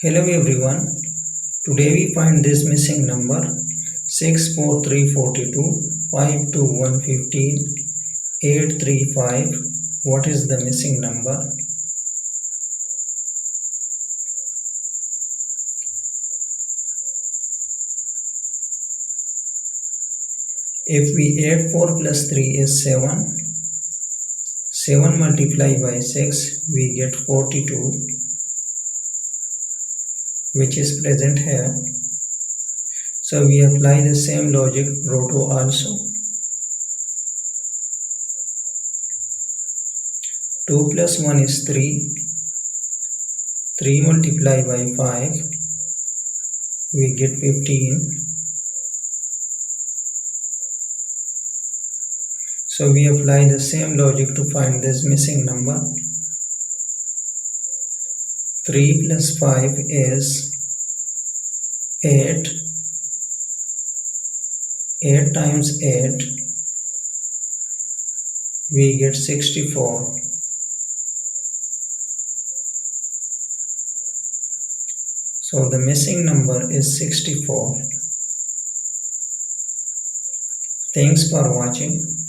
Hello everyone. Today we find this missing number 64342 52115 835. What is the missing number? If we add 4 plus 3 is 7. 7 multiplied by 6 we get 42, which is present here. So we apply the same logic proto also. 2 plus 1 is 3. 3 multiplied by 5 we get 15. So we apply the same logic to find this missing number. 3 plus 5 is 8. 8 times 8 we get 64. So the missing number is 64. Thanks for watching.